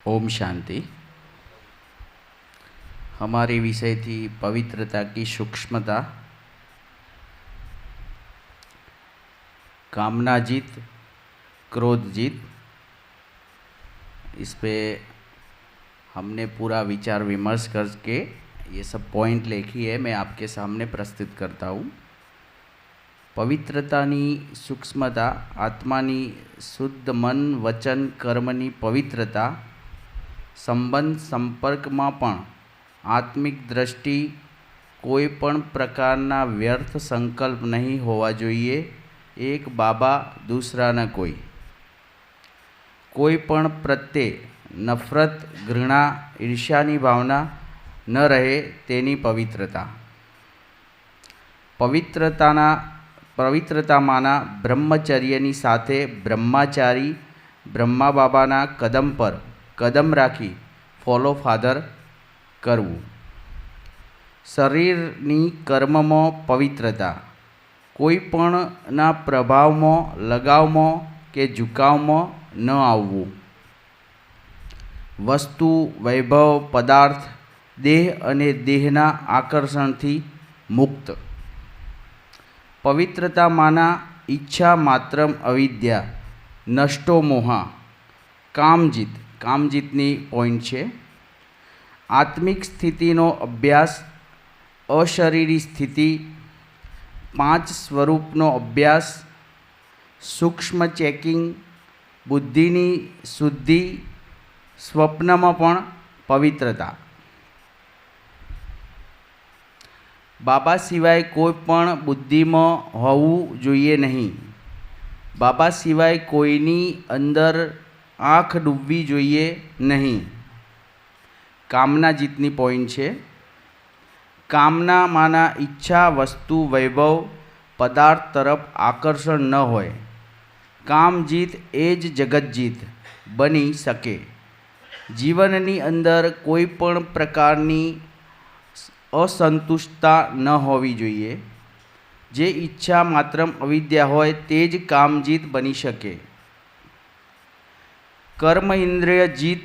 ओम शांति। हमारे विषय थी पवित्रता की सूक्ष्मता, कामना जीत, क्रोध जीत। इस पे हमने पूरा विचार विमर्श करके ये सब पॉइंट लिखी है, मैं आपके सामने प्रस्तुत करता हूँ। पवित्रतानी सूक्ष्मता, आत्मानी शुद्ध मन वचन कर्मनी पवित्रता, संबंध संपर्कમાં પણ આત્મિક દ્રષ્ટિ કોઈપણ પ્રકારના વ્યર્થ સંકલ્પ નહીં હોવા જોઈએ। એક બાબા दूसरा न कोई પણ પ્રત્યે નફરત ઘૃણા ઈર્ષ્યાની ભાવના ન રહે તેની પવિત્રતા। પવિત્રતામાંના બ્રહ્મચર્યની સાથે બ્રહ્માચારી બ્રહ્મા બાબાના કદમ પર કદમ રાખી ફોલો ફાધર કરવું। શરીરની કર્મમાં પવિત્રતા, કોઈપણના પ્રભાવમાં લગાવમાં કે ઝુકાવમાં ન આવવું। વસ્તુ વૈભવ પદાર્થ દેહ અને દેહના આકર્ષણથી મુક્ત। પવિત્રતામાંના ઈચ્છા માત્રમ અવિદ્યા નષ્ટો મોહા કામજીત, કામજીતની પોઈન્ટ છે। આત્મિક સ્થિતિનો અભ્યાસ, અશરીરી સ્થિતિ, 5 સ્વરૂપનો અભ્યાસ, સૂક્ષ્મ ચેકિંગ, બુદ્ધિની શુદ્ધિ, સ્વપ્નમાં પણ પવિત્રતા। બાબા સિવાય કોઈ પણ બુદ્ધિમાં હોવું જોઈએ નહીં। બાબા સિવાય કોઈની અંદર આંખ ડૂબવી જોઈએ નહીં। કામના જીતની પોઈન્ટ છે। કામનામાંના ઈચ્છા વસ્તુ વૈભવ પદાર્થ તરફ આકર્ષણ ન હોય। કામજીત એ જ જગતજીત બની શકે। જીવનની અંદર કોઈ પણ પ્રકારની અસંતુષ્ટતા ન હોવી જોઈએ। જે ઈચ્છા માત્રમ અવિદ્યા હોય તે જ કામજીત બની શકે। કર્મ ઇન્દ્રિય જીત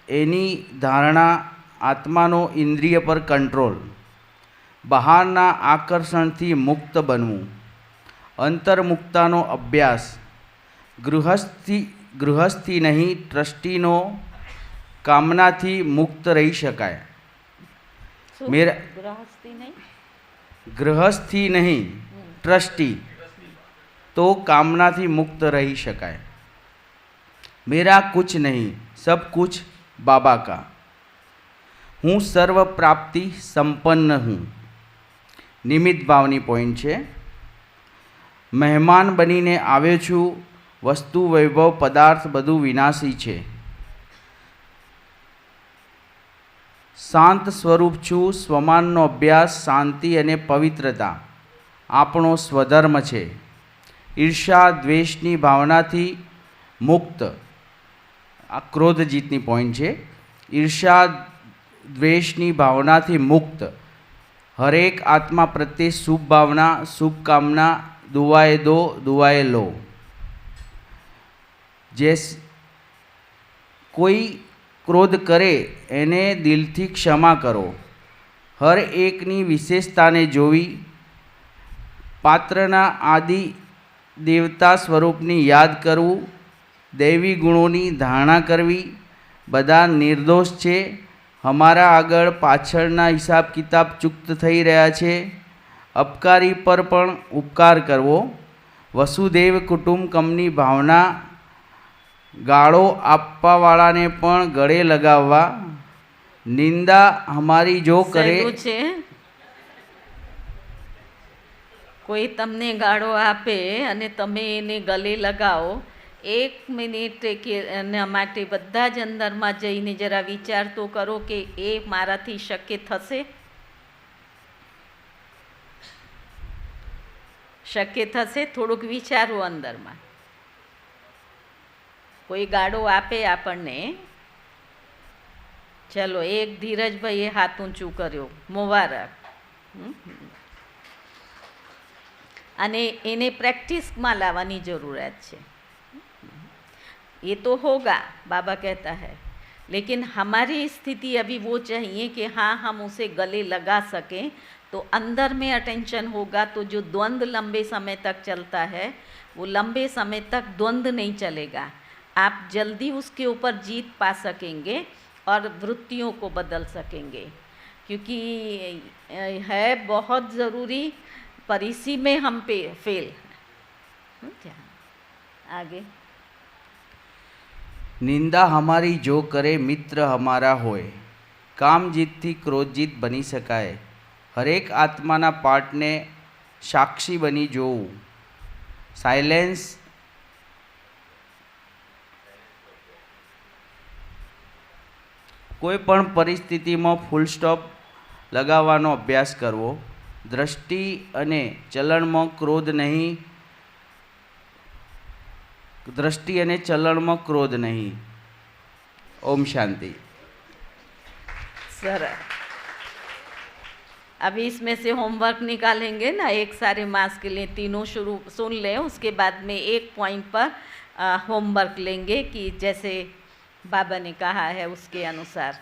એની ધારણા આત્માનો ઇન્દ્રિય પર કંટ્રોલ, બહારના આકર્ષણથી મુક્ત બનવું। અંતર્મુક્તાનો અભ્યાસ, ગૃહસ્થી નહીં ટ્રસ્ટીનો કામનાથી મુક્ત રહી શકાય। ગૃહસ્થી નહીં ટ્રસ્ટી તો કામનાથી મુક્ત रही शकाय। मेरा कुछ नहीं सब कुछ बाबा का, हूँ सर्व प्राप्ति संपन्न हूँ। निमित्त भावनी पॉइंट है। મહેમાન બનીને આવ્યો છું, વસ્તુ વૈભવ પદાર્થ બધું વિનાશી છે। શાંત સ્વરૂપ છું, સ્વમાનનો અભ્યાસ, શાંતિ અને પવિત્રતા આપણો સ્વધર્મ છે। ઈર્ષા દ્વેષની ભાવનાથી મુક્ત, આ ક્રોધ જીતની પોઈન્ટ છે। ઈર્ષા દ્વેષની ભાવનાથી મુક્ત, હરેક આત્મા પ્રત્યે શુભ ભાવના શુભકામના, દુઆએ દો દુઆએ લો। જે કોઈ ક્રોધ કરે એને દિલથી ક્ષમા કરો। હર એકની વિશેષતાને જોવી, પાત્રના આદિ દેવતા સ્વરૂપની યાદ કરવું, દૈવી ગુણોની ધારણા કરવી। બધા નિર્દોષ છે, અમારા આગળ પાછળના હિસાબ કિતાબ ચૂકત થઈ રહ્યા છે। અપકારી પર પણ ઉપકાર કરવો। વસુદેવ કુટુંબકમની ભાવના, ગાળો આપવાવાળાને પણ ગળે લગાવવા। નિંદા અમારી જો કરે, કોઈ તમને ગાળો આપે અને તમે એને ગલે લગાવો, 1 મિનિટ કે એના માટે બધા જ અંદરમાં જઈને જરા વિચાર તો કરો કે એ મારાથી શક્ય થશે? શક્ય થશે? થોડુંક વિચારો અંદરમાં। કોઈ ગાળો આપે આપણને, ચલો એક ધીરજભાઈએ હાથ ઊંચું કર્યો, મુબારક। અને એને પ્રેક્ટિસમાં લાવવાની જરૂરત છે। ये तो होगा, बाबा कहता है लेकिन हमारी स्थिति अभी वो चाहिए कि हाँ हम उसे गले लगा सकें, तो अंदर में अटेंशन होगा तो जो द्वंद्व लंबे समय तक चलता है वो लंबे समय तक द्वंद्व नहीं चलेगा। आप जल्दी उसके ऊपर जीत पा सकेंगे और वृत्तियों को बदल सकेंगे, क्योंकि है बहुत ज़रूरी, पर इसी में हम पे फेल हैं। आगे, નિંદા हमारी जो करे मित्र हमारा होय, કામ જીતથી ક્રોધ જીત બની શકાય, હરેક આત્માના પાઠને સાક્ષી બની જોવું, સાયલેન્સ કોઈ પણ પરિસ્થિતિમાં ફૂલ સ્ટોપ લગાવવાનો અભ્યાસ કરવો, દ્રષ્ટિ અને ચલણમાં ક્રોધ નહીં, दृष्टि અને ચલણમાં ક્રોધ નહીં। ओम शांति। सर अभी इसमें से होमवर्क निकालेंगे ना, एक सारे मास के लिए तीनों शुरू सुन लें, उसके बाद में एक पॉइंट पर होमवर्क लेंगे कि जैसे बाबा ने कहा है उसके अनुसार।